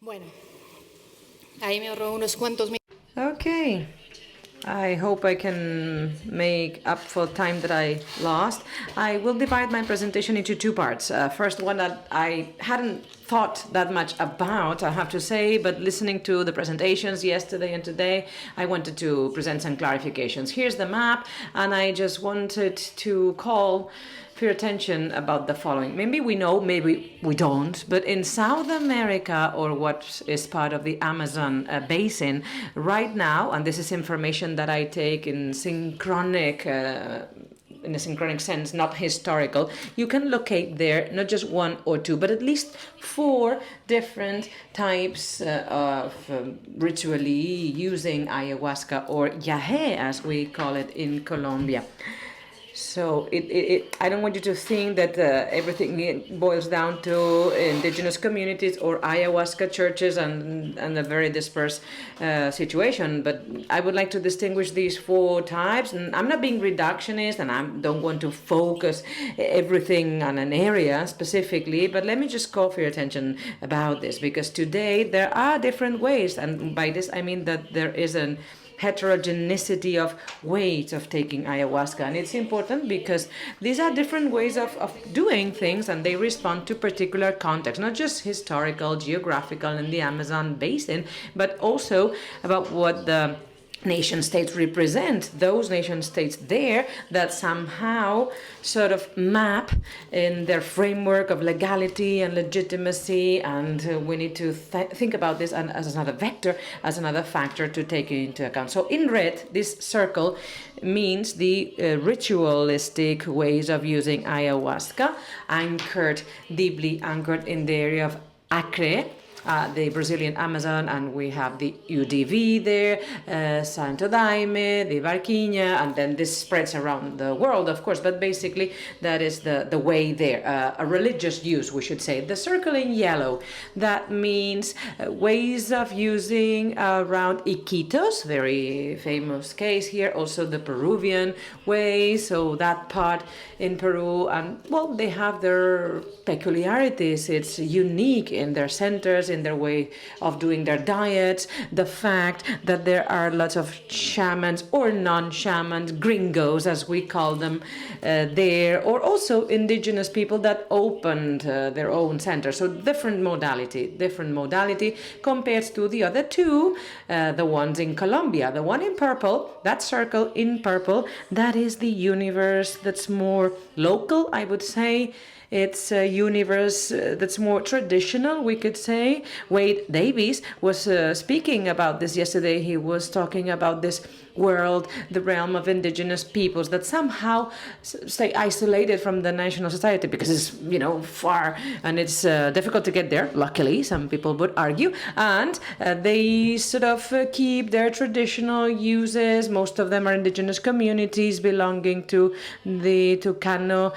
Bueno, ahí me ahorró unos cuantos minutos. Okay, I hope I can make up for time that I lost. I will divide my presentation into two parts. First one that I hadn't thought that much about, I have to say, but listening to the presentations yesterday and today, I wanted to present some clarifications. Here's the map, and I just wanted to call for your attention about the following. Maybe we know, maybe we don't, but in South America, or what is part of the Amazon basin, right now, and this is information that I take in a synchronic sense, not historical, you can locate there not just one or two, but at least 4 different types of ritually using ayahuasca, or yaje as we call it in Colombia. So I don't want you to think that everything boils down to indigenous communities or ayahuasca churches and a very dispersed situation. But I would like to distinguish these 4 types. And I'm not being reductionist, and I don't want to focus everything on an area specifically. But let me just call for your attention about this, because today there are different ways. And by this, I mean that there is an heterogeneity of ways of taking ayahuasca, and it's important because these are different ways of doing things, and they respond to particular contexts, not just historical, geographical in the Amazon basin, but also about what the nation states represent, those nation states there that somehow sort of map in their framework of legality and legitimacy, and we need to think about this as another vector, as another factor to take into account. So in red, this circle means the ritualistic ways of using ayahuasca, deeply anchored in the area of Acre, the Brazilian Amazon, and we have the UDV there, Santo Daime, the Varquinha, and then this spreads around the world, of course, but basically that is the way there, a religious use, we should say. The circle in yellow, that means ways of using around Iquitos, very famous case here, also the Peruvian way, so that part in Peru, and well, they have their peculiarities. It's unique in their centers, in their way of doing their diets, the fact that there are lots of shamans or non-shamans, gringos as we call them, there, or also indigenous people that opened their own centers. So different modality compared to the other 2, the ones in Colombia. The one in purple, that circle in purple, that is the universe that's more local, I would say. It's a universe that's more traditional, we could say. Wade Davies was speaking about this yesterday. He was talking about this world, the realm of indigenous peoples that somehow stay isolated from the national society because it's, far, and it's difficult to get there, luckily, some people would argue, and they sort of keep their traditional uses. Most of them are indigenous communities belonging to the Tucano,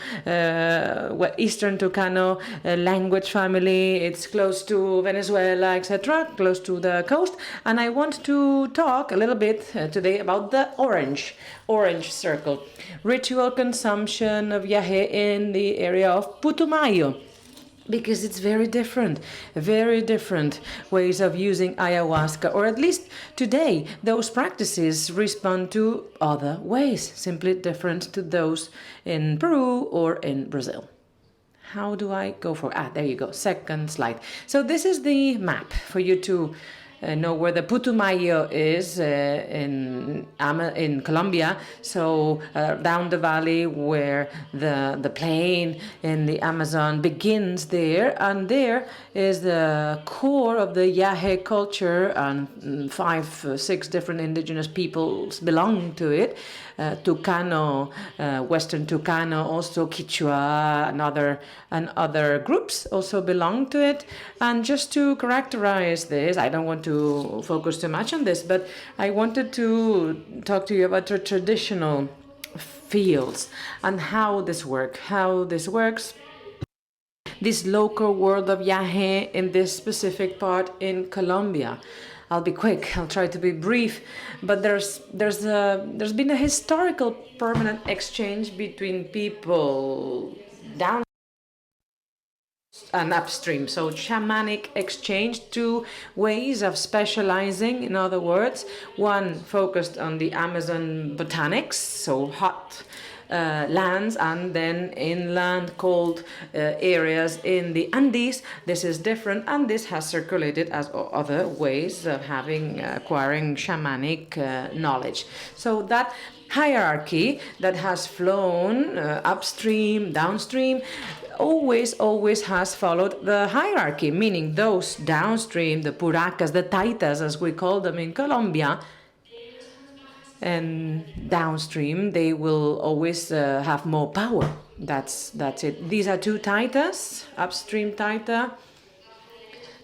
Eastern Tucano language family. It's close to Venezuela, etc., close to the coast, and I want to talk a little bit today about the orange circle, ritual consumption of yaje in the area of Putumayo, because it's very different ways of using ayahuasca, or at least today those practices respond to other ways, simply different to those in Peru or in Brazil. How do I go for? There you go, second slide. So this is the map for you to know where the Putumayo is in Colombia. So down the valley where the plain in the Amazon begins there, and there is the core of the Yaje culture, and 5, 6 different indigenous peoples belong to it. Tucano, Western Tucano, also Quechua, and other groups also belong to it. And just to characterize this, I don't want to focus too much on this, but I wanted to talk to you about the traditional fields and how this works. This local world of Yaje in this specific part in Colombia. I'll be quick. I'll try to be brief, but there's been a historical permanent exchange between people down and upstream. So shamanic exchange, two ways of specializing, in other words, one focused on the Amazon botanics, so hot lands, and then inland cold areas in the Andes. This is different, and this has circulated as other ways of acquiring shamanic knowledge. So that hierarchy that has flown upstream, downstream, always has followed the hierarchy, meaning those downstream, the puracas, the taitas, as we call them in Colombia, and downstream, they will always have more power. That's it. These are two taitas, upstream taita,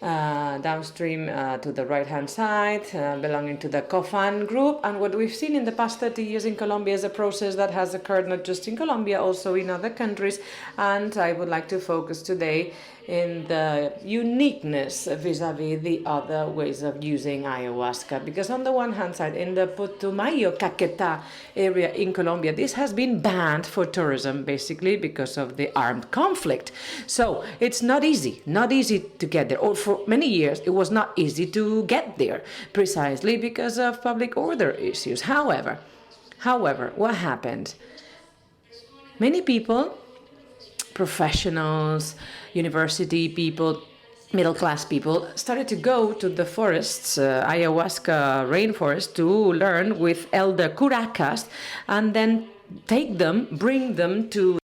downstream to the right-hand side, belonging to the Cofan group. And what we've seen in the past 30 years in Colombia is a process that has occurred not just in Colombia, also in other countries. And I would like to focus today in the uniqueness vis-a-vis the other ways of using ayahuasca. Because on the one hand side, in the Putumayo, Caquetá area in Colombia, this has been banned for tourism, basically because of the armed conflict. So it's not easy to get there. Or for many years, it was not easy to get there, precisely because of public order issues. However, what happened? Many people, professionals, university people, middle-class people, started to go to the forests, ayahuasca rainforest, to learn with elder curacas, and then bring them to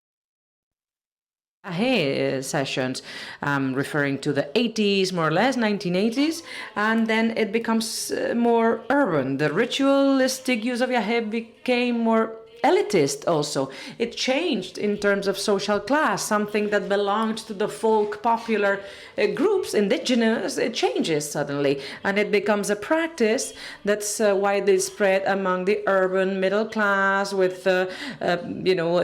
Yaje sessions, referring to the 80s, more or less, 1980s, and then it becomes more urban. The ritualistic use of Yaje became more elitist also. It changed in terms of social class, something that belonged to the folk popular groups, indigenous, it changes suddenly, and it becomes a practice that's widely spread among the urban middle class with a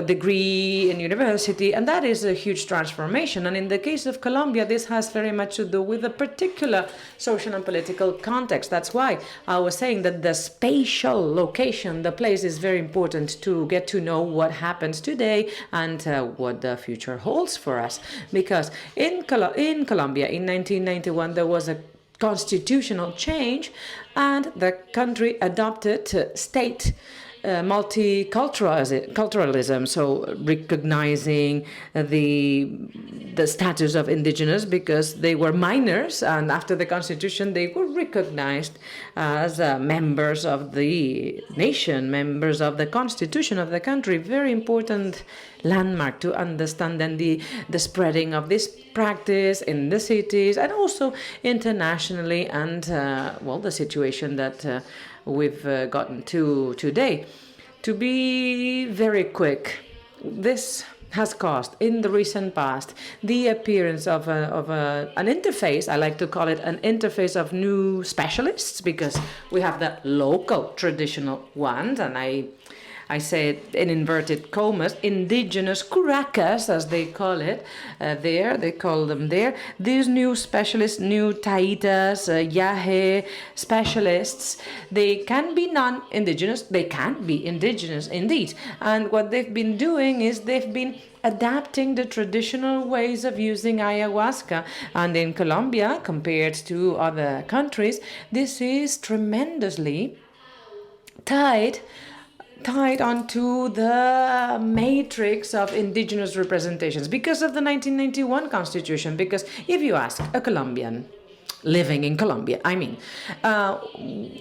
degree in university, and that is a huge transformation. And in the case of Colombia, this has very much to do with a particular social and political context. That's why I was saying that the spatial location, the place, is very important to get to know what happens today and what the future holds for us. Because in Colombia in 1991 there was a constitutional change, and the country adopted state multiculturalism, so recognizing the status of indigenous because they were minors, and after the constitution they were recognized as members of the nation, members of the constitution of the country. Very important landmark to understand then the spreading of this practice in the cities and also internationally, and the situation that we've gotten to today. To be very quick, this has caused in the recent past the appearance of an interface. I like to call it an interface of new specialists, because we have the local traditional ones, and I say it in inverted commas, indigenous curacas, as they call it they call them there. These new specialists, new taitas, yaje specialists, they can be non-indigenous, they can be indigenous indeed. And what they've been doing is they've been adapting the traditional ways of using ayahuasca. And in Colombia, compared to other countries, this is tremendously tied onto the matrix of indigenous representations because of the 1991 constitution. Because if you ask a Colombian living in Colombia,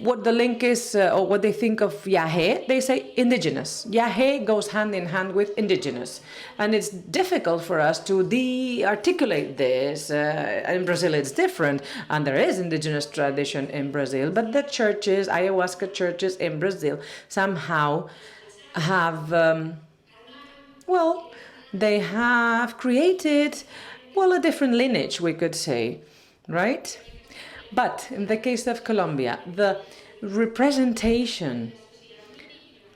what the link is or what they think of Yaje, they say indigenous. Yaje goes hand in hand with indigenous. And it's difficult for us to de-articulate this. In Brazil it's different, and there is indigenous tradition in Brazil, but the churches, ayahuasca churches in Brazil, somehow have, they have created, a different lineage, we could say, right? But in the case of Colombia, the representation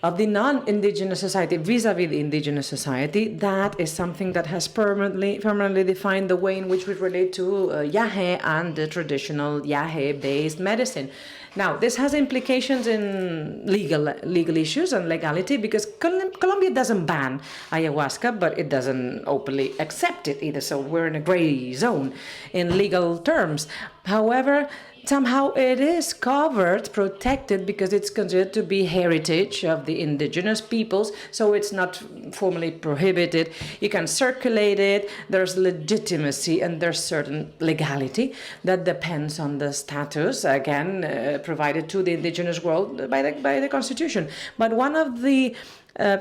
of the non-indigenous society vis-a-vis the indigenous society, that is something that has permanently defined the way in which we relate to Yaje and the traditional Yaje-based medicine. Now, this has implications in legal issues and legality, because Colombia doesn't ban ayahuasca, but it doesn't openly accept it either. So we're in a gray zone in legal terms. However, somehow it is covered, protected, because it's considered to be heritage of the indigenous peoples, so it's not formally prohibited. You can circulate it, there's legitimacy, and there's certain legality that depends on the status, again, provided to the indigenous world by the Constitution. But one of the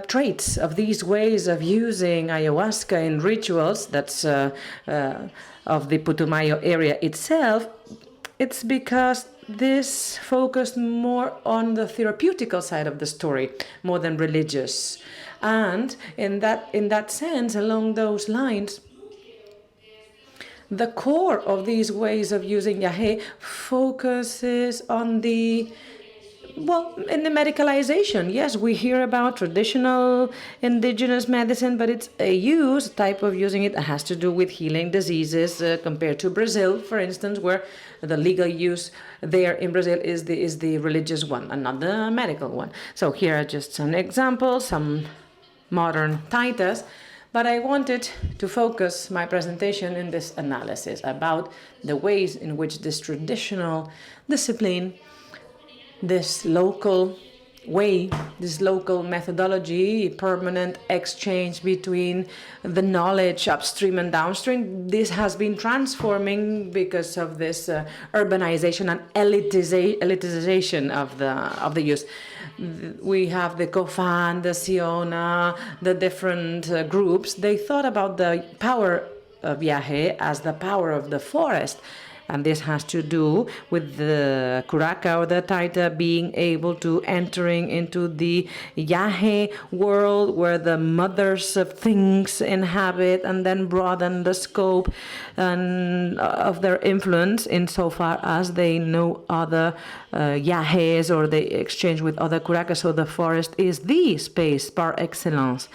traits of these ways of using ayahuasca in rituals, that's of the Putumayo area itself, it's because this focused more on the therapeutical side of the story, more than religious. And in that sense, along those lines, the core of these ways of using Yaje focuses on the, well, in the medicalization. Yes, we hear about traditional indigenous medicine, but it's a type of using it that has to do with healing diseases, compared to Brazil, for instance, where the legal use there in Brazil is the religious one and not the medical one. So here are just some examples, some modern taitas, but I wanted to focus my presentation in this analysis about the ways in which this traditional discipline, this local way, this local methodology, permanent exchange between the knowledge upstream and downstream, this has been transforming because of this urbanization and elitization of the use. We have the COFAN, the Siona, the different groups. They thought about the power of Yaje as the power of the forest. And this has to do with the curaca or the taita being able to entering into the Yaje world, where the mothers of things inhabit, and then broaden the scope and of their influence insofar as they know other Yajes or they exchange with other curacas. So the forest is the space par excellence.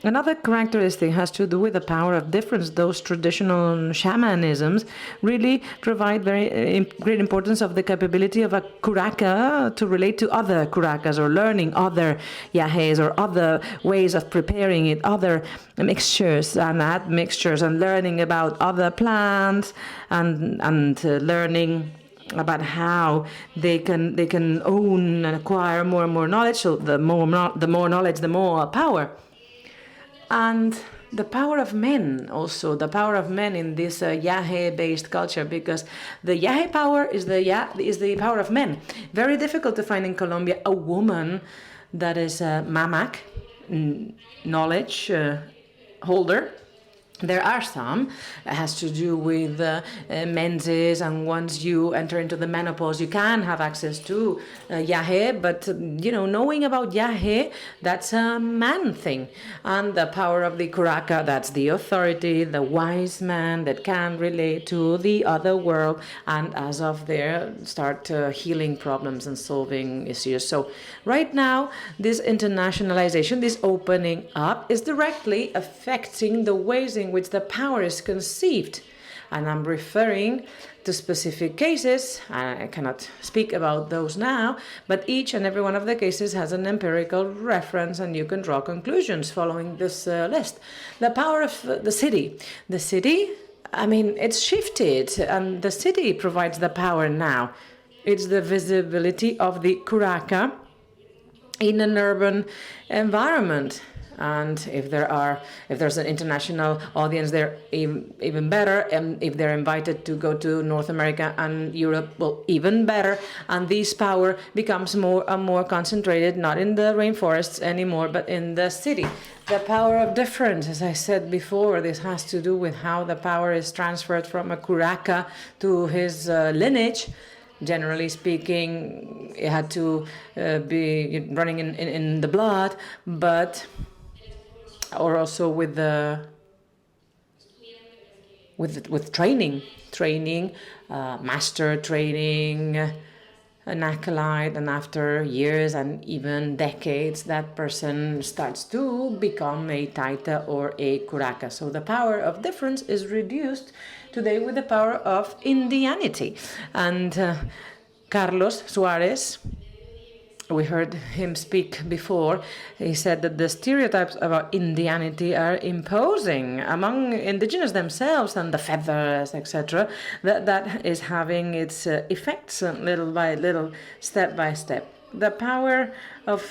Another characteristic has to do with the power of difference. Those traditional shamanisms really provide very great importance of the capability of a curaca to relate to other curacas, or learning other yajes or other ways of preparing it, other mixtures and admixtures, and learning about other plants and learning about how they can own and acquire more and more knowledge. So the more knowledge, the more power. And the power of men, also the power of men in this Yaje-based culture, because the Yaje power is the power of men. Very difficult to find in Colombia a woman that is a mamak, knowledge holder. There are some. It has to do with menses, and once you enter into the menopause, you can have access to Yaje, but knowing about Yaje, that's a man thing. And the power of the curaca, that's the authority, the wise man that can relate to the other world, and as of there, start healing problems and solving issues. So right now, this internationalization, this opening up, is directly affecting the ways in which the power is conceived. And I'm referring to specific cases. I cannot speak about those now, but each and every one of the cases has an empirical reference, and you can draw conclusions following this list. The power of the city. The city, it's shifted, and the city provides the power now. It's the visibility of the curaca in an urban environment. And if there's an international audience there, even better. And if they're invited to go to North America and Europe, well, even better. And this power becomes more and more concentrated, not in the rainforests anymore, but in the city. The power of difference, as I said before, this has to do with how the power is transferred from a curaca to his lineage. Generally speaking, it had to be running in the blood, but or also with training, master training, an acolyte, and after years and even decades, that person starts to become a taita or a curaca. So the power of difference is reduced today with the power of indianity. And Carlos Suarez, we heard him speak before. He said that the stereotypes about Indianity are imposing among indigenous themselves, and the feathers, etc. That is having its effects little by little, step by step. The power of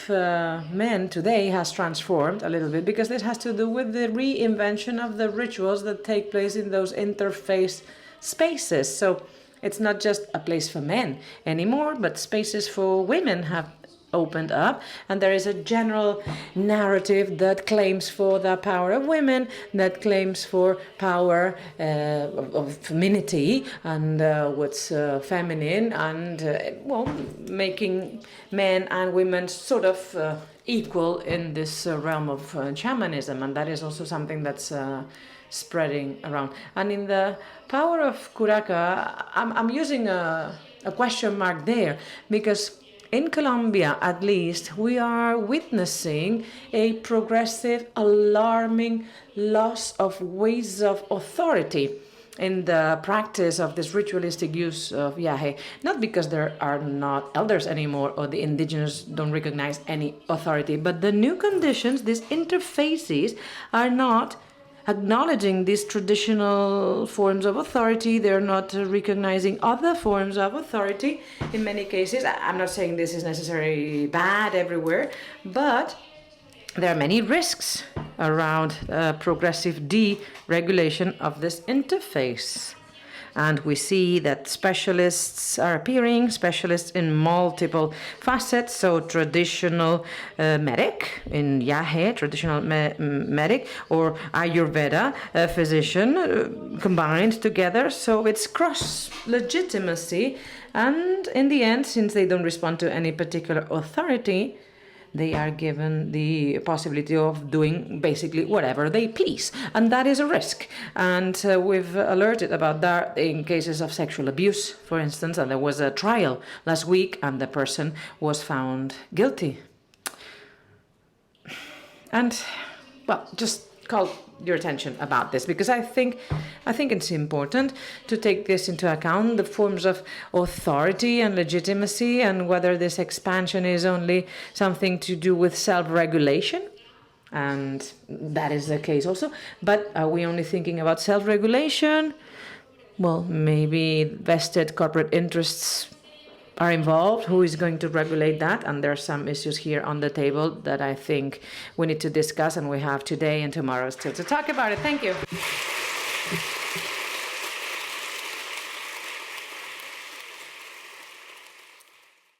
men today has transformed a little bit, because this has to do with the reinvention of the rituals that take place in those interface spaces. So it's not just a place for men anymore, but spaces for women have opened up, and there is a general narrative that claims for the power of women, that claims for power of femininity and what's feminine, and well, making men and women sort of equal in this realm of shamanism, and that is also something that's spreading around. And in the power of Curaca, I'm using a question mark there, because in Colombia, at least, we are witnessing a progressive, alarming loss of ways of authority in the practice of this ritualistic use of Yaje. Not because there are not elders anymore or the indigenous don't recognize any authority, but the new conditions, these interfaces, are not acknowledging these traditional forms of authority. They're not recognizing other forms of authority in many cases. I'm not saying this is necessarily bad everywhere, but there are many risks around progressive deregulation of this interface. And we see that specialists are appearing, specialists in multiple facets. So traditional medic in Yaje, traditional medic, or Ayurveda physician combined together. So it's cross legitimacy. And in the end, since they don't respond to any particular authority, they are given the possibility of doing basically whatever they please. And that is a risk. And we've alerted about that in cases of sexual abuse, for instance. And there was a trial last week, and the person was found guilty. And, well, just call your attention about this, because I think it's important to take this into account, the forms of authority and legitimacy, and whether this expansion is only something to do with self-regulation, and that is the case also. But are we only thinking about self-regulation? Well, maybe vested corporate interests are involved. Who is going to regulate that? And there are some issues here on the table that I think we need to discuss, and we have today and tomorrow still to talk about it. Thank you.